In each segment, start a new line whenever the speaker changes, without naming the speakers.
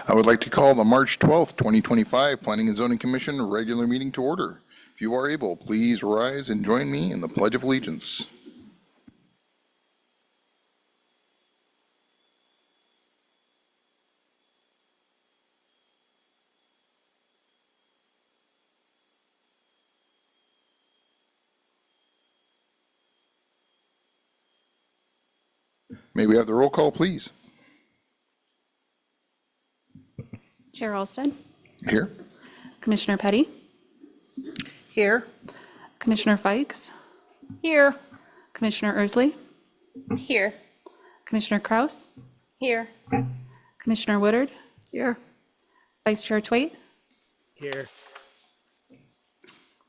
I would like to call the March 12th, 2025 Planning and Zoning Commission regular meeting to order. If you are able, please rise and join me in the Pledge of Allegiance. May we have the roll call, please?
Chair Alsted,
Here.
Commissioner Petty,
Here.
Commissioner Fikes. Here. Commissioner Ersley,
Here.
Commissioner Kraus,
Here.
Commissioner Woodard. Here. Vice Chair Twait.
Here.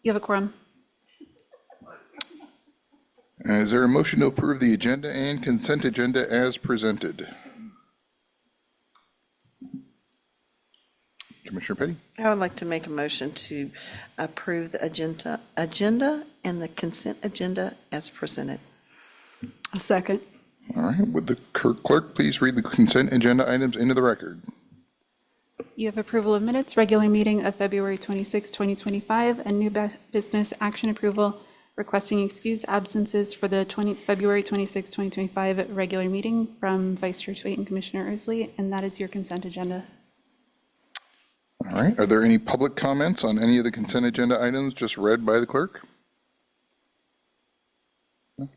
You have a quorum.
Is there a motion to approve the agenda and consent agenda as presented? Commissioner Petty?
I would like to make a motion to approve the agenda and the consent agenda as presented.
A second.
All right, would the clerk please read the consent agenda items into the record?
You have approval of minutes, regular meeting of February 26, 2025, and new business action approval requesting excused absences for the February 26, 2025 regular meeting from Vice Chair Twait and Commissioner Ersley, and that is your consent agenda.
All right, are there any public comments on any of the consent agenda items just read by the clerk? No. Are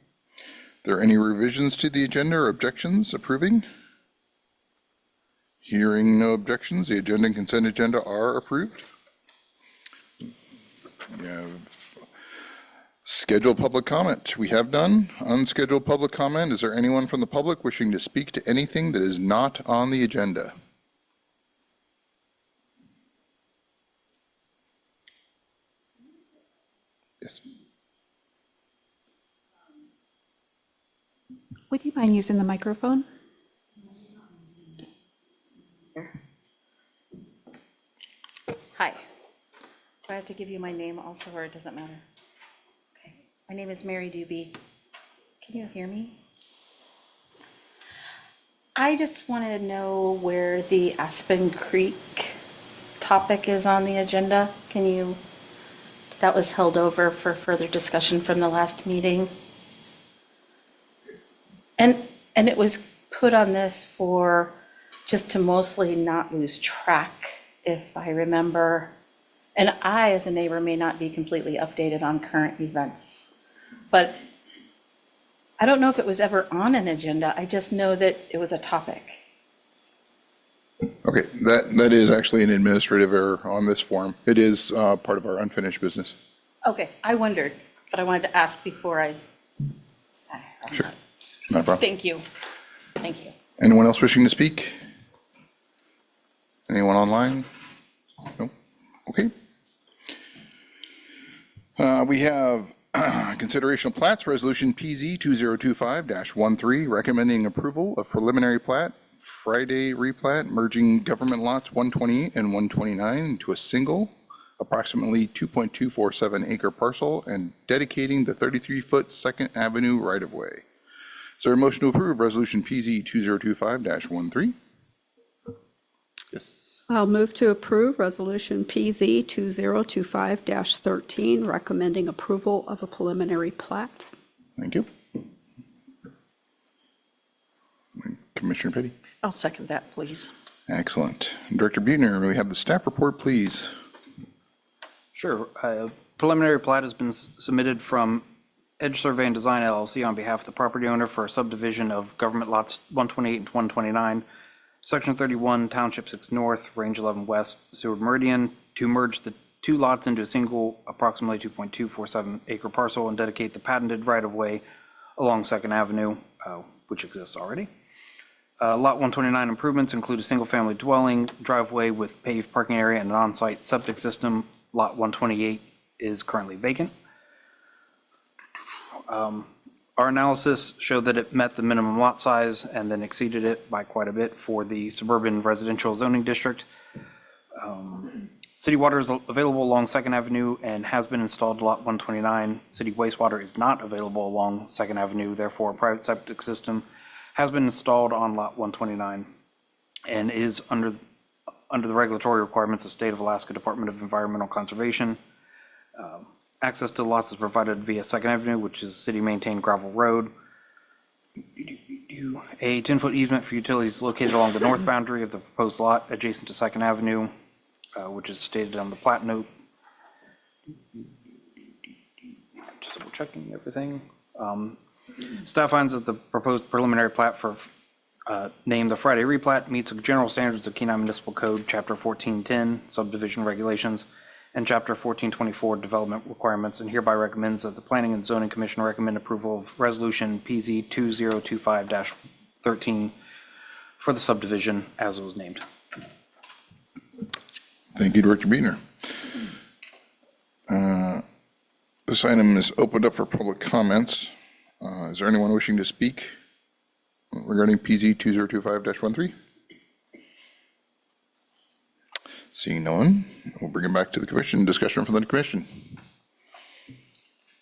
there any revisions to the agenda or objections approving? Hearing no objections, the agenda and consent agenda are approved. We have scheduled public comment. We have done unscheduled public comment. Is there anyone from the public wishing to speak to anything that is not on the agenda? Yes.
Would you mind using the microphone? Hi. Do I have to give you my name also, or it doesn't matter? Okay. My name is Mary Doobie. Can you hear me? I just wanted to know where the Aspen Creek topic is on the agenda. That was held over for further discussion from the last meeting. And it was put on this for just to mostly not lose track, if I remember. And I, as a neighbor, may not be completely updated on current events. But I don't know if it was ever on an agenda. I just know that it was a topic.
Okay, that is actually an administrative error on this form. It is part of our unfinished business.
Okay, I wondered, but I wanted to ask before I say.
Sure, no problem.
Thank you. Thank you.
Anyone else wishing to speak? Anyone online? No? Okay. We have consideration of plats, resolution PZ 2025-13, recommending approval of preliminary plat, Friday replat, merging government lots 128 and 129 into a single, approximately 2.247 acre parcel, and dedicating the 33-foot Second Avenue right-of-way. Is there a motion to approve resolution PZ 2025-13? Yes.
I'll move to approve Resolution PZ 2025-13, recommending approval of a preliminary plat.
Thank you. Commissioner Petty.
I'll second that, please.
Excellent. Director Buettner, may we have the staff report, please?
Sure. Preliminary plat has been submitted from Edge Survey and Design LLC on behalf of the property owner for a subdivision of government lots 128 and 129, Section 31, Township 6 North, Range 11 West, Seward Meridian, to merge the two lots into a single approximately 2.247 acre parcel and dedicate the patented right-of-way along Second Avenue, which exists already. Lot 129 improvements include a single-family dwelling, driveway with paved parking area, and an on-site septic system. Lot 128 is currently vacant. Our analysis showed that it met the minimum lot size and then exceeded it by quite a bit for the suburban residential zoning district. City water is available along Second Avenue and has been installed to lot 129. City wastewater is not available along Second Avenue, therefore a private septic system has been installed on lot 129 and is under under the regulatory requirements of State of Alaska Department of Environmental Conservation. Access to the lots is provided via Second Avenue, which is a city-maintained gravel road. A 10-foot easement for utilities located along the north boundary of the proposed lot adjacent to Second Avenue, which is stated on the plat note. Just double checking everything. Staff finds that the proposed preliminary plat for named the Friday replat meets the general standards of Kenai Municipal Code, Chapter 1410, subdivision regulations, and Chapter 1424, development requirements, and hereby recommends that the Planning and Zoning Commission recommend approval of Resolution PZ 2025-13 for the subdivision as it was named.
Thank you, Director Buettner. This item is opened up for public comments. Is there anyone wishing to speak regarding PZ 2025-13? Seeing no one, we'll bring it back to the commission. Discussion from the commission.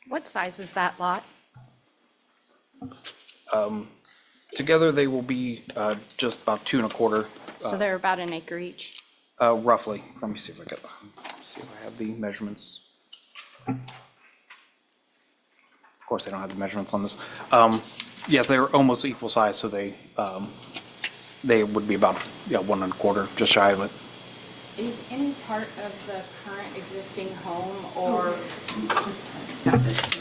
What size is that lot?
Together, they will be just about 2 1/4,
So they're about an acre each.
roughly. Let me see if I have the measurements. Of course, they don't have the measurements on this. Yes, they're almost equal size, so they would be about 1 1/4, just shy of it.
Is any part of the current existing home or,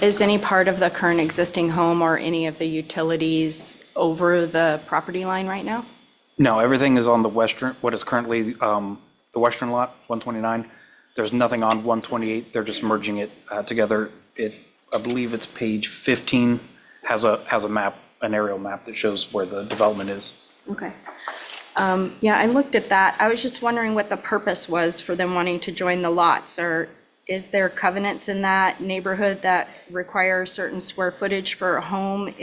is any part of the current existing home or any of the utilities over the property line right now?
No, everything is on the western, what is currently the western lot, 129. There's nothing on 128. They're just merging it together. I believe it's page 15, has a map, an aerial map that shows where the development is.
Okay. Yeah, I looked at that. I was just wondering what the purpose was for them wanting to join the lots, or is there covenants in that neighborhood that require certain square footage for a home?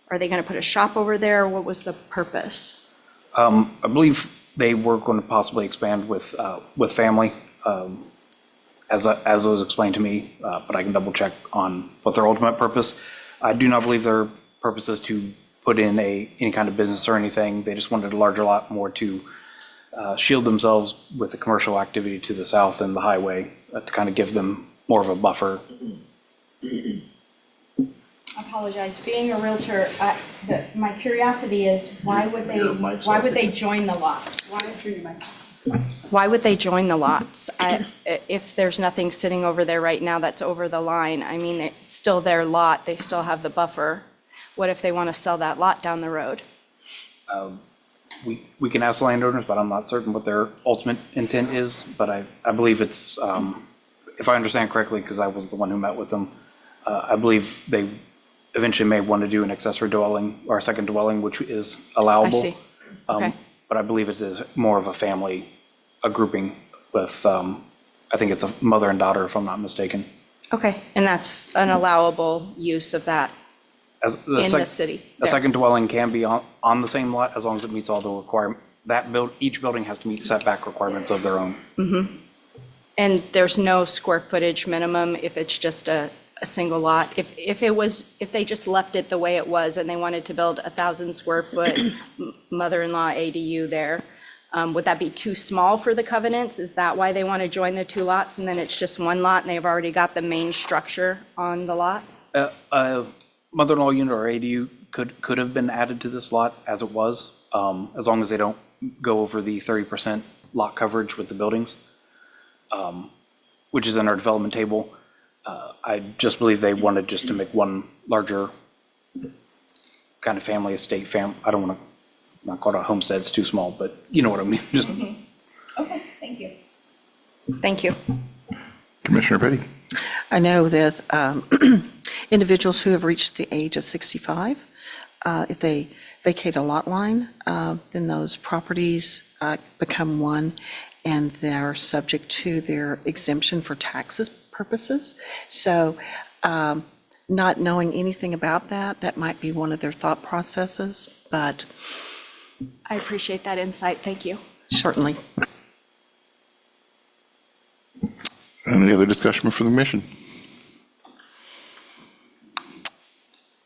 Are they going to put a shop over there? What was the purpose?
I believe they were going to possibly expand with family, as was explained to me, but I can double check on what their ultimate purpose. I do not believe their purpose is to put in any kind of business or anything. They just wanted a larger lot more to shield themselves with the commercial activity to the south and the highway, to kind of give them more of a buffer.
I apologize, being a Realtor, my curiosity is, why would they join the lots? Why would they join the lots? If there's nothing sitting over there right now that's over the line, I mean, it's still their lot, they still have the buffer. What if they want to sell that lot down the road?
We can ask the landowners, but I'm not certain what their ultimate intent is. But I believe it's, if I understand correctly, because I was the one who met with them, I believe they eventually may want to do an accessory dwelling or a second dwelling, which is allowable.
I see. Okay.
But I believe it is more of a family, a grouping with, I think it's a mother and daughter, if I'm not mistaken.
Okay, and that's an allowable use of that
As
in the city?
A
there.
second dwelling can be on the same lot as long as it meets all the requirements. Each building has to meet setback requirements of their own.
And there's no square footage minimum if it's just a single lot? If they just left it the way it was and they wanted to build 1,000 square foot mother-in-law ADU there, would that be too small for the covenants? Is that why they want to join the two lots and then it's just one lot and they've already got the main structure on the lot?
Mother-in-law unit or ADU could have been added to this lot as it was, as long as they don't go over the 30% lot coverage with the buildings, which is in our development table. I just believe they wanted just to make one larger kind of family estate. I don't want to not call it a homestead, it's too small, but you know what I mean. Just
Okay, thank you. Thank you.
Commissioner Petty.
I know that individuals who have reached the age of 65, if they vacate a lot line, then those properties become one, and they're subject to their exemption for taxes purposes. So not knowing anything about that, that might be one of their thought processes, but
I appreciate that insight. Thank you.
certainly.
Any other discussion from the commission?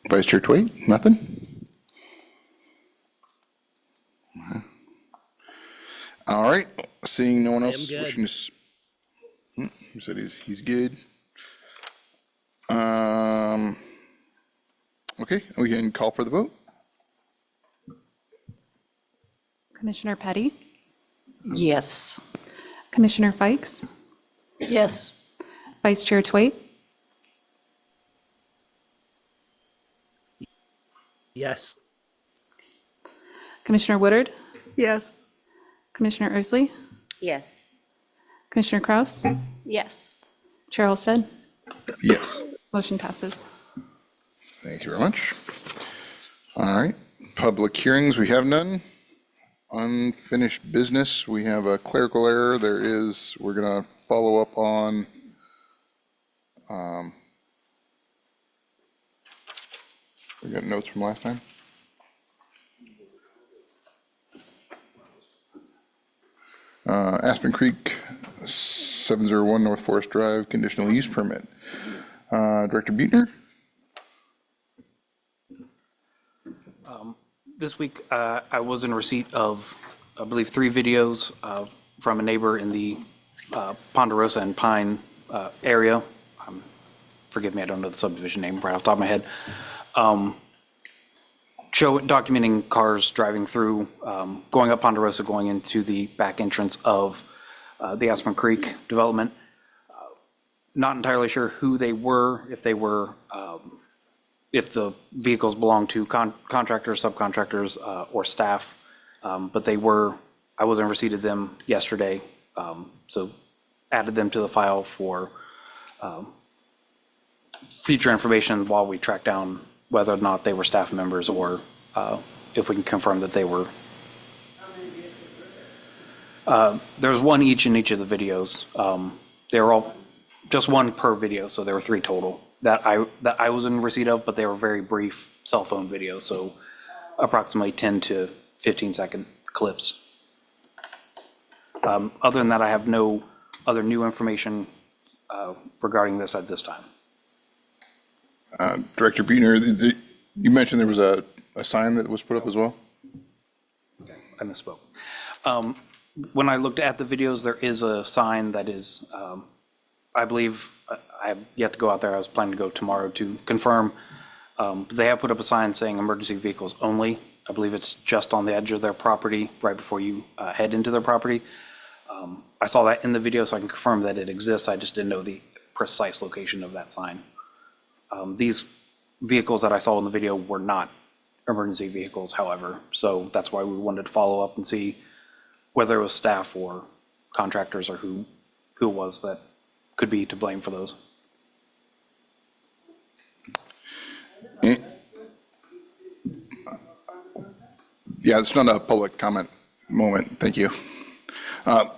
Vice Chair Twait, nothing? All right, Seeing no one else
good.
wishing to, who said he's good? Okay, we can call for the vote.
Commissioner Petty,
Yes.
Commissioner Fikes,
Yes.
Vice Chair Twait,
Yes.
Commissioner Woodard,
Yes.
Commissioner Ursley,
Yes.
Commissioner Kraus,
Yes.
Chair Olsted,
Yes.
motion passes.
Thank you very much. All right, public hearings, we have none. Unfinished business, we have a clerical error. We're gonna follow up on, we got notes from last time. Aspen Creek, 701 North Forest Drive, conditional use permit. Director Buettner?
This week, I was in receipt of, I believe, 3 videos from a neighbor in the Ponderosa and Pine area. Forgive me, I don't know the subdivision name right off the top of my head. Documenting cars driving through, going up Ponderosa, going into the back entrance of the Aspen Creek development. Not entirely sure who they were, if the vehicles belong to contractors, subcontractors, or staff. But I was in receipt of them yesterday, so added them to the file for future information while we track down whether or not they were staff members, or if we can confirm that they were. There's one each in each of the videos. They were all, just one per video, so there were 3 total that I was in receipt of, but they were very brief cell phone videos, so approximately 10 to 15 second clips. Other than that, I have no other new information regarding this at this time.
Director Buettner, you mentioned there was a sign that was put up as well?
I misspoke. When I looked at the videos, there is a sign that is, I believe, I have yet to go out there. I was planning to go tomorrow to confirm. But they have put up a sign saying emergency vehicles only. I believe it's just on the edge of their property, right before you head into their property. I saw that in the video, so I can confirm that it exists. I just didn't know the precise location of that sign. These vehicles that I saw in the video were not emergency vehicles, however, so that's why we wanted to follow up and see whether it was staff or contractors or who it was that could be to blame for those.
Yeah, it's not a public comment moment, thank you.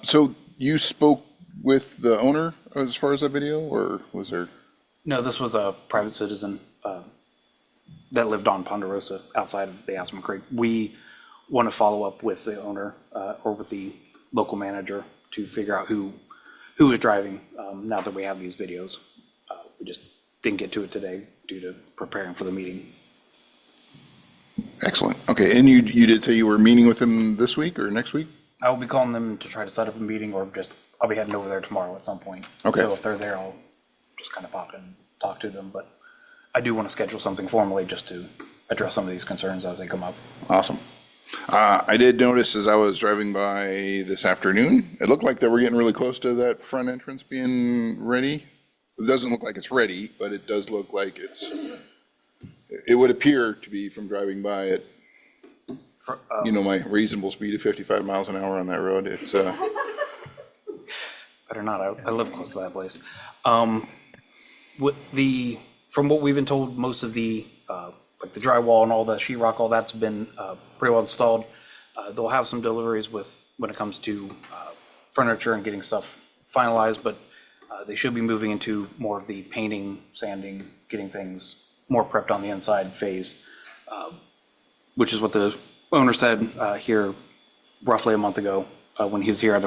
So you spoke with the owner as far as that video, or was there?
No, this was a private citizen that lived on Ponderosa outside of the Aspen Creek. We want to follow up with the owner or with the local manager to figure out who is driving now that we have these videos. We just didn't get to it today due to preparing for the meeting.
Excellent, okay, and you did say you were meeting with him this week or next week?
I will be calling them to try to set up a meeting, or I'll be heading over there tomorrow at some point.
Okay.
So if they're there, I'll just kind of pop in and talk to them, but I do want to schedule something formally just to address some of these concerns as they come up.
Awesome. I did notice as I was driving by this afternoon, it looked like they were getting really close to that front entrance being ready. It doesn't look like it's ready, but it does look like it would appear to be from driving by it.
For,
My reasonable speed of 55 miles an hour on that road, it's,
Better not, I live close to that place. From what we've been told, most of the, like the drywall and all the sheetrock, all that's been pretty well installed. They'll have some deliveries when it comes to furniture and getting stuff finalized, but they should be moving into more of the painting, sanding, getting things more prepped on the inside phase, which is what the owner said here roughly a month ago when he was here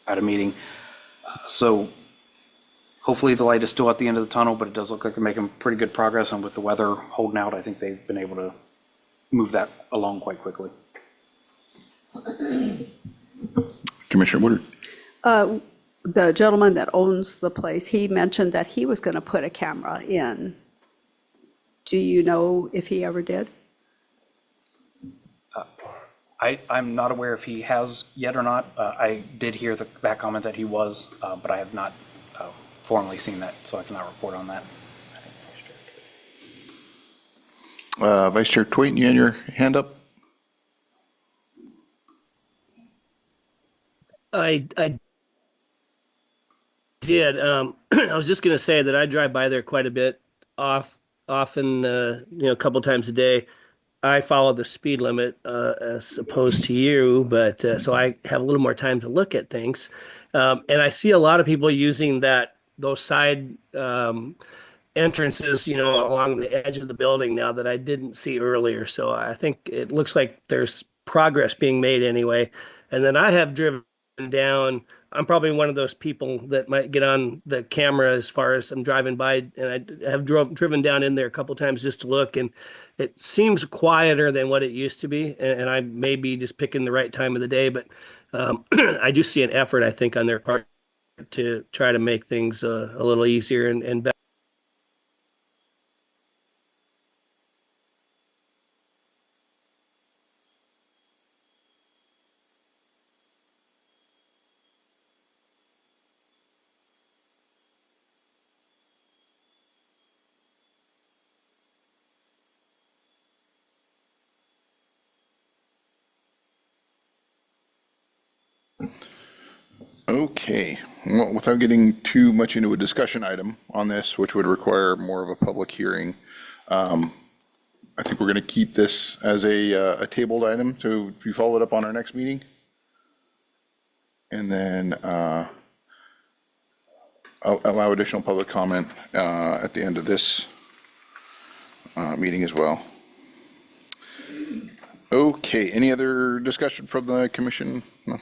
at a meeting. So hopefully the light is still at the end of the tunnel, but it does look like they're making pretty good progress, and with the weather holding out, I think they've been able to move that along quite quickly.
Commissioner Woodard.
The gentleman that owns the place, he mentioned that he was going to put a camera in. Do you know if he ever did?
I'm not aware if he has yet or not. I did hear that comment that he was, but I have not formally seen that, so I cannot report on that.
Vice Chair Twait, you had your hand up?
I did. I was just going to say that I drive by there quite a bit, often, a couple times a day. I follow the speed limit as opposed to you, but so I have a little more time to look at things. And I see a lot of people using those side entrances, along the edge of the building now that I didn't see earlier. So I think it looks like there's progress being made anyway. And then I have driven down. I'm probably one of those people that might get on the camera as far as I'm driving by, and I have driven down in there a couple times just to look, and it seems quieter than what it used to be. And I may be just picking the right time of the day, but I do see an effort, I think, on their part to try to make things a little easier and better.
Okay, well, without getting too much into a discussion item on this, which would require more of a public hearing, I think we're going to keep this as a tabled item to be followed up on our next meeting. And then I'll allow additional public comment at the end of this meeting as well. Okay, any other discussion from the commission? No?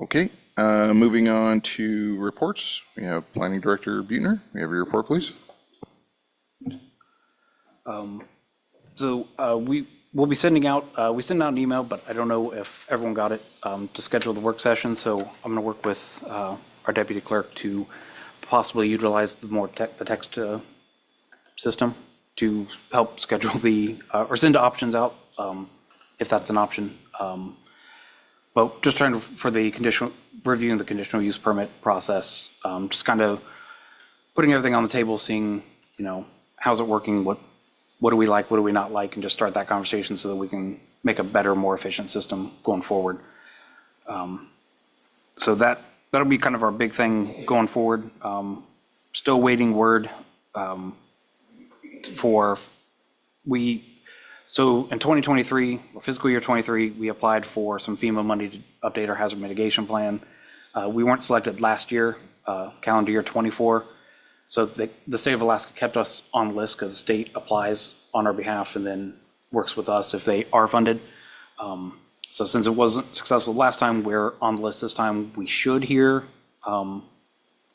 Okay, moving on to reports. We have Planning Director Buettner. We have your report, please.
So we'll be sending out, we sent out an email, but I don't know if everyone got it, to schedule the work session. So I'm going to work with our deputy clerk to possibly utilize the text system to help schedule or send options out, if that's an option. But just trying to, for the reviewing the conditional use permit process, just kind of putting everything on the table, seeing, how's it working, what do we like, what do we not like, and just start that conversation so that we can make a better, more efficient system going forward. So that'll be kind of our big thing going forward. Still waiting word So in 2023, or fiscal year 23, we applied for some FEMA money to update our hazard mitigation plan. We weren't selected last year, calendar year 24. So the state of Alaska kept us on the list because the state applies on our behalf and then works with us if they are funded. So since it wasn't successful last time, we're on the list this time. We should hear,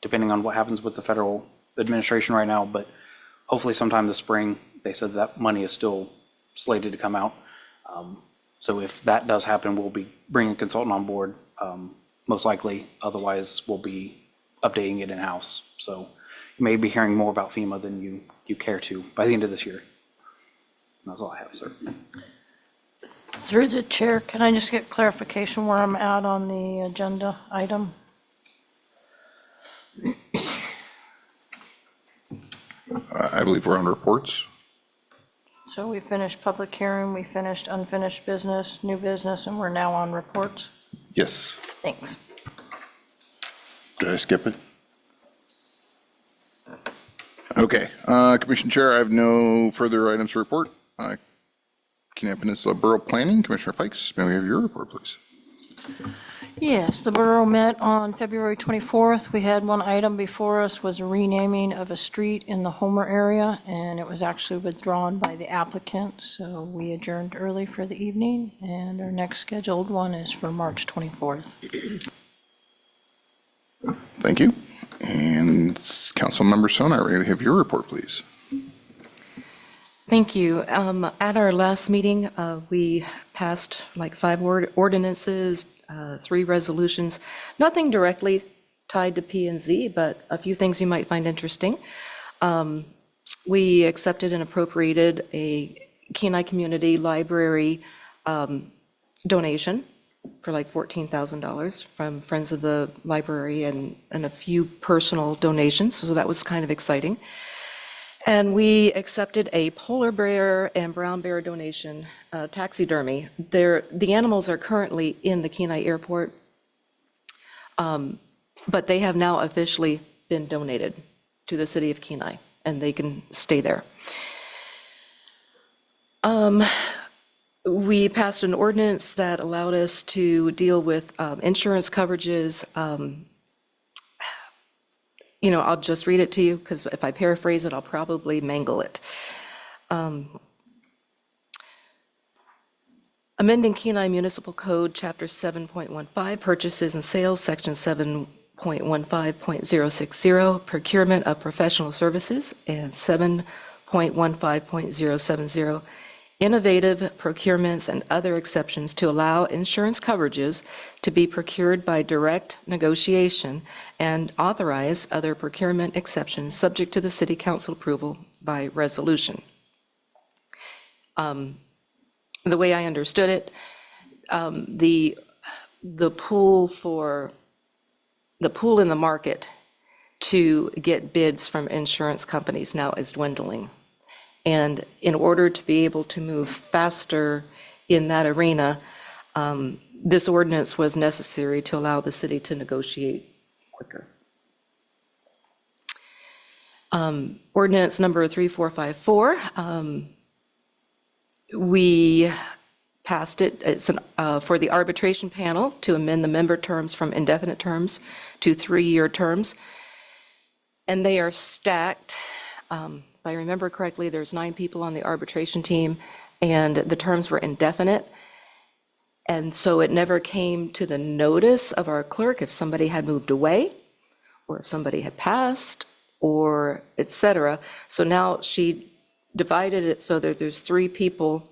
depending on what happens with the federal administration right now, but hopefully sometime this spring. They said that money is still slated to come out. So if that does happen, we'll be bringing a consultant on board, most likely. Otherwise, we'll be updating it in-house. So you may be hearing more about FEMA than you care to by the end of this year. And that's all I have, sir.
Through the chair, can I just get clarification where I'm at on the agenda item?
I believe we're on reports.
So we finished public hearing, we finished unfinished business, new business, and we're now on reports?
Yes.
Thanks.
Did I skip it? Okay, Commission Chair, I have no further items to report. Kenai Peninsula Borough Planning, Commissioner Fikes, may we have your report, please?
Yes, the borough met on February 24th. We had one item before us, was a renaming of a street in the Homer area, and it was actually withdrawn by the applicant, so we adjourned early for the evening, and our next scheduled one is for March 24th.
Thank you. And Councilmember Sonar, may we have your report, please?
Thank you. At our last meeting, we passed like 5 ordinances, 3 resolutions, nothing directly tied to P and Z, but a few things you might find interesting. We accepted and appropriated a Kenai Community Library donation for like $14,000 from Friends of the Library and a few personal donations, so that was kind of exciting. And we accepted a polar bear and brown bear donation, taxidermy. The animals are currently in the Kenai Airport, but they have now officially been donated to the city of Kenai, and they can stay there. We passed an ordinance that allowed us to deal with insurance coverages. I'll just read it to you, because if I paraphrase it, I'll probably mangle it. Amending Kenai Municipal Code, Chapter 7.15, Purchases and Sales, Section 7.15.060, Procurement of Professional Services, and 7.15.070, Innovative procurements and other exceptions to allow insurance coverages to be procured by direct negotiation and authorize other procurement exceptions subject to the city council approval by resolution. The way I understood it, the pool in the market to get bids from insurance companies now is dwindling. And in order to be able to move faster in that arena, this ordinance was necessary to allow the city to negotiate quicker. Ordinance number 3454, we passed it. It's for the arbitration panel to amend the member terms from indefinite terms to 3-year terms. And they are stacked. If I remember correctly, there's 9 people on the arbitration team, and the terms were indefinite. And so it never came to the notice of our clerk if somebody had moved away, or if somebody had passed, or et cetera. So now she divided it so that there's 3 people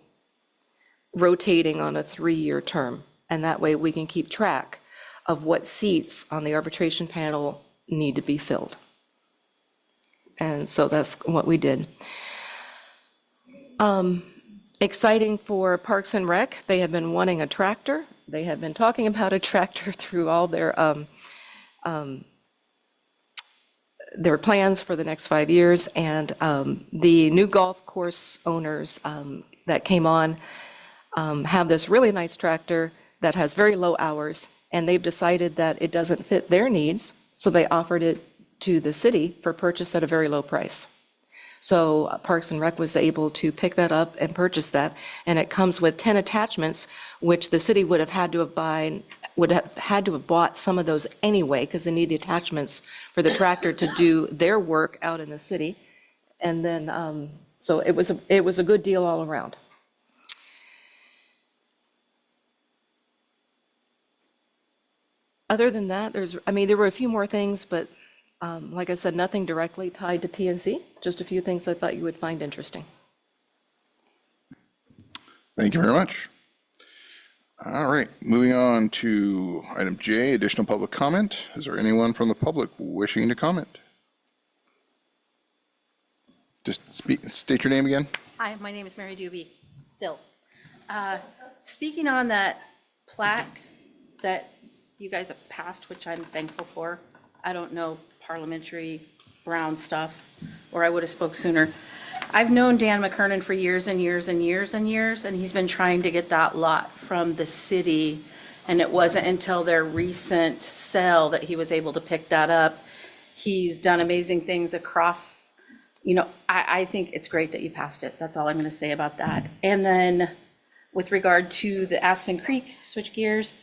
rotating on a 3-year term. And that way we can keep track of what seats on the arbitration panel need to be filled. And so that's what we did. Exciting for Parks and Rec. They have been wanting a tractor. They have been talking about a tractor through all their plans for the next 5 years. And the new golf course owners that came on have this really nice tractor that has very low hours, and they've decided that it doesn't fit their needs, so they offered it to the city for purchase at a very low price. So Parks and Rec was able to pick that up and purchase that, and it comes with 10 attachments, which the city would have had to have bought some of those anyway, because they need the attachments for the tractor to do their work out in the city. And then, so it was a good deal all around. Other than that, there were a few more things, but like I said, nothing directly tied to P&Z, just a few things I thought you would find interesting.
Thank you very much. All right, moving on to item J, additional public comment. Is there anyone from the public wishing to comment? Just state your name again.
Hi, my name is Mary Doobie, still. Speaking on that plat that you guys have passed, which I'm thankful for, I don't know parliamentary Brown stuff, or I would have spoke sooner. I've known Dan McKernan for years and years and years and years, and he's been trying to get that lot from the city, and it wasn't until their recent sale that he was able to pick that up. He's done amazing things across, I think it's great that you passed it. That's all I'm going to say about that. And then with regard to the Aspen Creek, switch gears,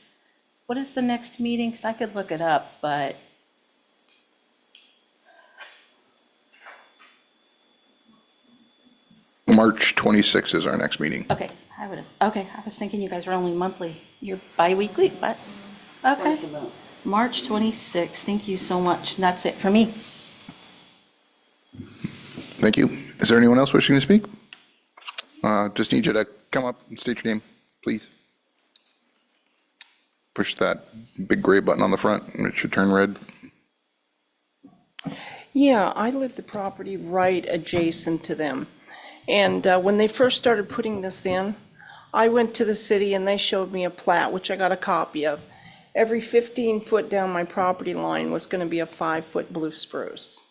what is the next meeting? Because I could look it up, but
March 26th is our next meeting.
okay, I was thinking you guys were only monthly. You're bi-weekly, but, okay. March 26th, thank you so much. And that's it for me.
Thank you. Is there anyone else wishing to speak? Just need you to come up and state your name, please. push that big gray button on the front and it should turn red.
Yeah, I live the property right adjacent to them. And when they first started putting this in, I went to the city and they showed me a plat, which I got a copy of. Every 15 foot down my property line was going to be a 5-foot blue spruce.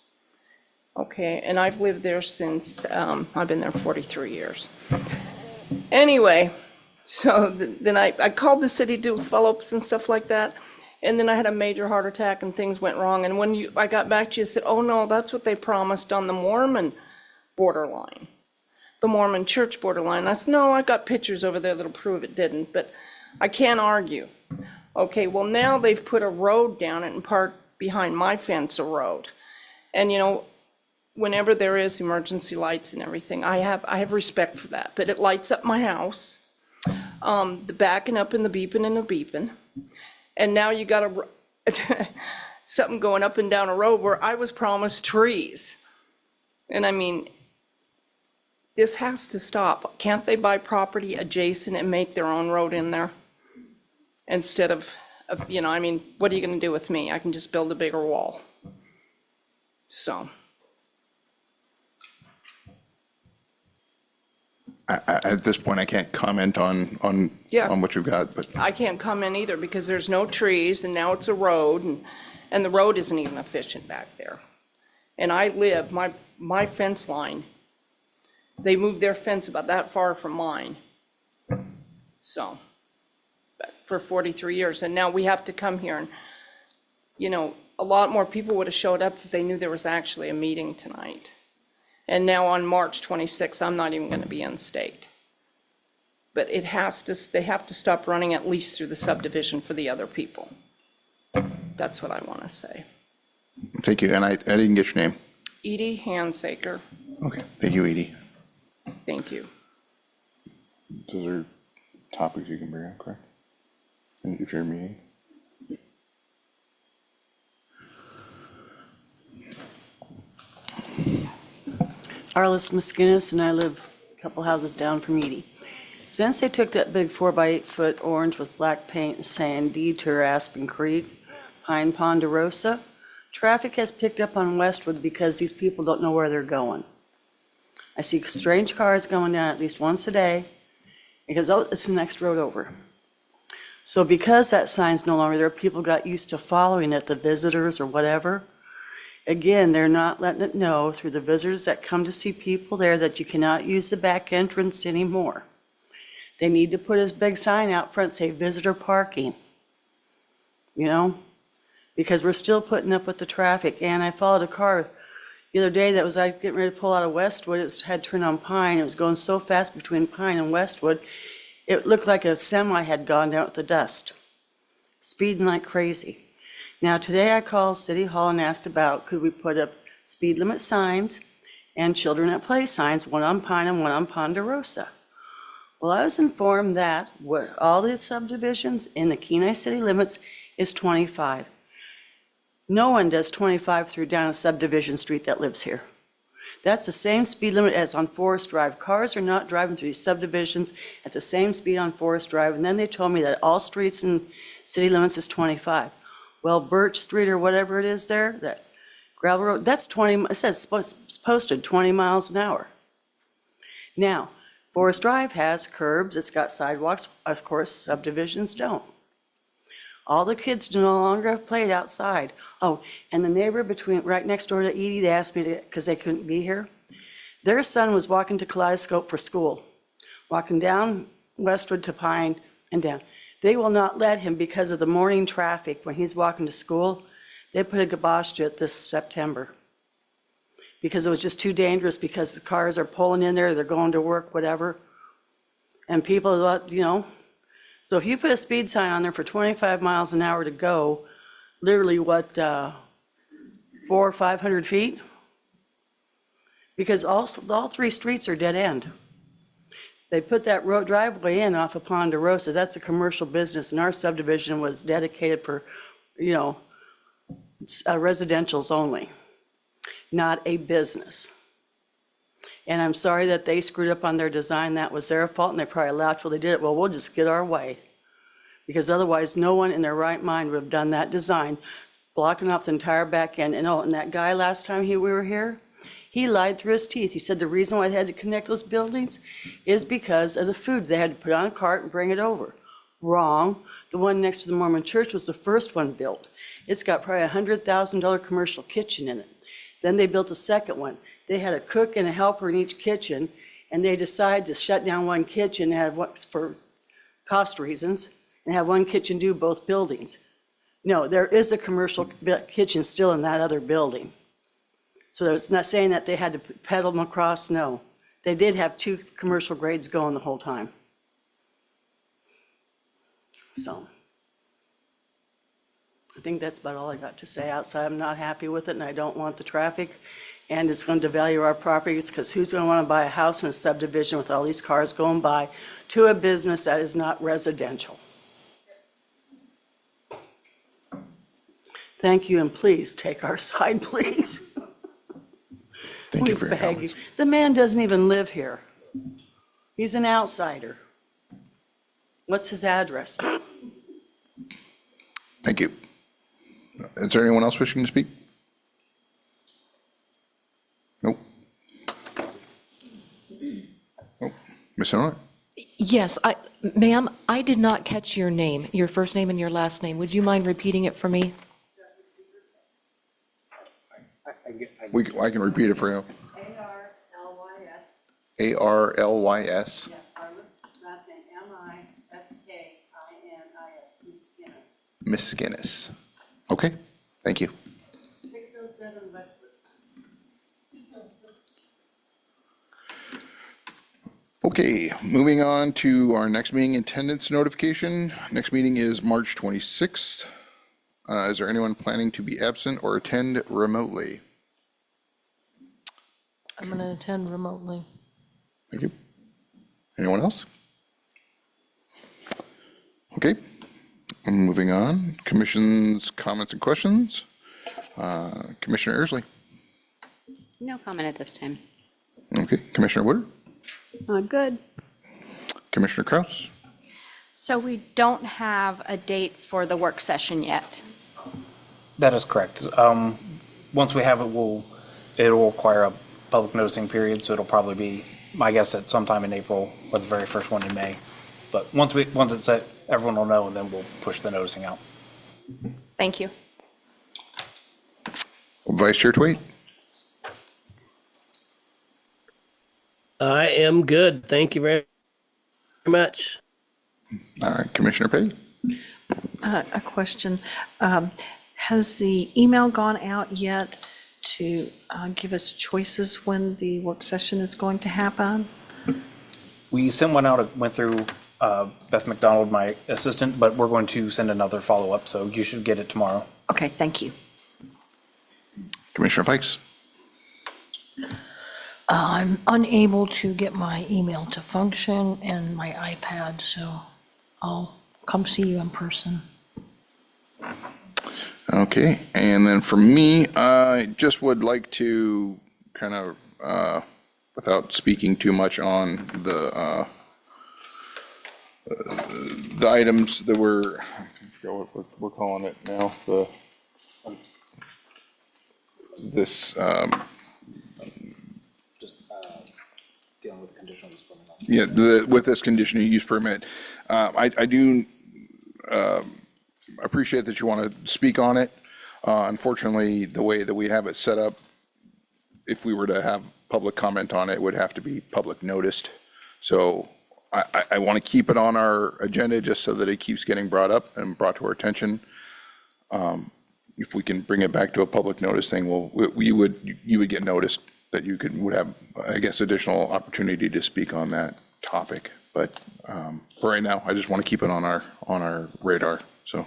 Okay, and I've lived there since, I've been there 43 years. Anyway, so then I called the city to do follow-ups and stuff like that. And then I had a major heart attack and things went wrong. And when I got back to you, said, oh no, that's what they promised on the Mormon borderline, the Mormon church borderline. I said, no, I got pictures over there that'll prove it didn't, but I can't argue. Okay, well now they've put a road down it and parked behind my fence a road. And you know, whenever there is emergency lights and everything, I have respect for that, but it lights up my house. The backing up and the beeping and the beeping. And now you got something going up and down a road where I was promised trees. And I mean, this has to stop. Can't they buy property adjacent and make their own road in there? Instead of, you know, I mean, what are you going to do with me? I can just build a bigger wall. So.
At this point, I can't comment on
Yeah.
what you've got, but
I can't comment either because there's no trees and now it's a road and the road isn't even efficient back there. And I live, my fence line, they moved their fence about that far from mine. So, but for 43 years. And now we have to come here and, you know, a lot more people would have showed up if they knew there was actually a meeting tonight. And now on March 26th, I'm not even going to be in state. But it has to, they have to stop running at least through the subdivision for the other people. That's what I want to say.
thank you. And I didn't get your name.
Edie Handsaker,
Okay, thank you, Edie.
thank you.
Those are topics you can bring up, correct? If you're meeting.
Arliss Maskinnis, and I live a couple houses down from Edie. Since they took that big 4-by-8-foot orange with black paint and saying detour Aspen Creek, Pine Ponderosa, traffic has picked up on Westwood because these people don't know where they're going. I see strange cars going down at least once a day because, oh, it's the next road over. So because that sign's no longer there, people got used to following it, the visitors or whatever. Again, they're not letting it know through the visitors that come to see people there that you cannot use the back entrance anymore. They need to put a big sign out front, say visitor parking. You know, because we're still putting up with the traffic. And I followed a car the other day that was getting ready to pull out of Westwood. It had turned on Pine. It was going so fast between Pine and Westwood. It looked like a semi had gone down with the dust, speeding like crazy. Now, today I called City Hall and asked about could we put up speed limit signs and children at play signs, one on Pine and one on Ponderosa. Well, I was informed that all the subdivisions in the Kenai city limits is 25. No one does 25 through down a subdivision street that lives here. That's the same speed limit as on Forest Drive. Cars are not driving through these subdivisions at the same speed on Forest Drive. And then they told me that all streets in city limits is 25. Well, Birch Street or whatever it is there, that gravel road, that's 20, it says posted 20 miles an hour. Now, Forest Drive has curbs, it's got sidewalks, of course, subdivisions don't. All the kids no longer have played outside. Oh, and the neighbor right next door to Edie, they asked me to, because they couldn't be here, their son was walking to Kaleidoscope for school, walking down Westwood to Pine and down. They will not let him because of the morning traffic when he's walking to school. They put a kibosh to it this September because it was just too dangerous because the cars are pulling in there, they're going to work, whatever. And people, you know, so if you put a speed sign on there for 25 miles an hour to go, literally what, 400 or 500 feet? Because all three streets are dead end. They put that road driveway in off of Ponderosa. That's a commercial business, and our subdivision was dedicated for, you know, residential's only, not a business. And I'm sorry that they screwed up on their design. That was their fault, and they probably laughed while they did it. Well, we'll just get our way. because otherwise, no one in their right mind would have done that design, blocking off the entire back end. And oh, and that guy last time we were here, he lied through his teeth. He said the reason why they had to connect those buildings is because of the food. They had to put on a cart and bring it over. Wrong. The one next to the Mormon church was the first one built. It's got probably a $100,000 commercial kitchen in it. Then they built a second one. They had a cook and a helper in each kitchen, and they decided to shut down one kitchen and have what, for cost reasons, and have one kitchen do both buildings. No, there is a commercial kitchen still in that other building. So it's not saying that they had to pedal them across, no. They did have 2 commercial grades going the whole time. So I think that's about all I got to say. Outside, I'm not happy with it, and I don't want the traffic, and it's going to devalue our properties, because who's going to want to buy a house in a subdivision with all these cars going by to a business that is not residential? Thank you, and please take our side, please.
Thank you for your
We beg
comments.
you. The man doesn't even live here. He's an outsider. What's his address?
Thank you. Is there anyone else wishing to speak? Nope. Nope. Ms. Honor?
Yes, ma'am, I did not catch your name, your first name and your last name. Would you mind repeating it for me?
I can repeat it for you.
A-R-L-Y-S.
A-R-L-Y-S.
Yeah, Arlis, last name M-I-S-K-I-N-I-S, Miskinnis.
Miss Skinnis. Okay, thank you.
607 Westwood.
Okay, moving on to our next meeting attendance notification. Next meeting is March 26th. Is there anyone planning to be absent or attend remotely?
I'm going to attend remotely.
Thank you. Anyone else? Okay, moving on. Commission's comments and questions. Commissioner Ersley.
No comment at this time.
Okay, Commissioner Woodard.
Good.
Commissioner Kraus.
So we don't have a date for the work session yet.
That is correct. Once we have it, it'll require a public noticing period, so it'll probably be, my guess, at sometime in April or the very first one in May. But once it's set, everyone will know, and then we'll push the noticing out.
Thank you.
Vice Chair Twait.
I am good. Thank you very much.
All right, Commissioner Petty.
A question. Has the email gone out yet to give us choices when the work session is going to happen?
We sent one out, it went through Beth McDonald, my assistant, but we're going to send another follow-up, so you should get it tomorrow.
Okay, thank you.
Commissioner Fikes.
I'm unable to get my email to function and my iPad, so I'll come see you in person.
Okay, and then for me, I just would like to kind of, without speaking too much on the items that we're, I forget what we're calling it now, this,
Dealing with conditional use permit.
yeah, with this conditional use permit, I do appreciate that you want to speak on it. Unfortunately, the way that we have it set up, if we were to have public comment on it, it would have to be public noticed. So I want to keep it on our agenda just so that it keeps getting brought up and brought to our attention. If we can bring it back to a public notice thing, you would get noticed that you would have, I guess, additional opportunity to speak on that topic. But for right now, I just want to keep it on our radar, so.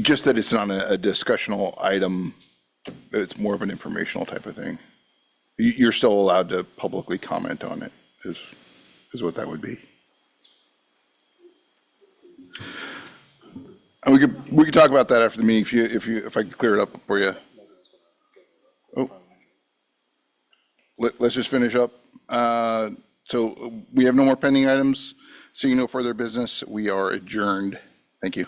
Just that it's not a discussional item, it's more of an informational type of thing. You're still allowed to publicly comment on it. is what that would be. And we could talk about that after the meeting if I could clear it up for you. Oh. Let's just finish up. So we have no more pending items. Seeing no further business, we are adjourned. Thank you.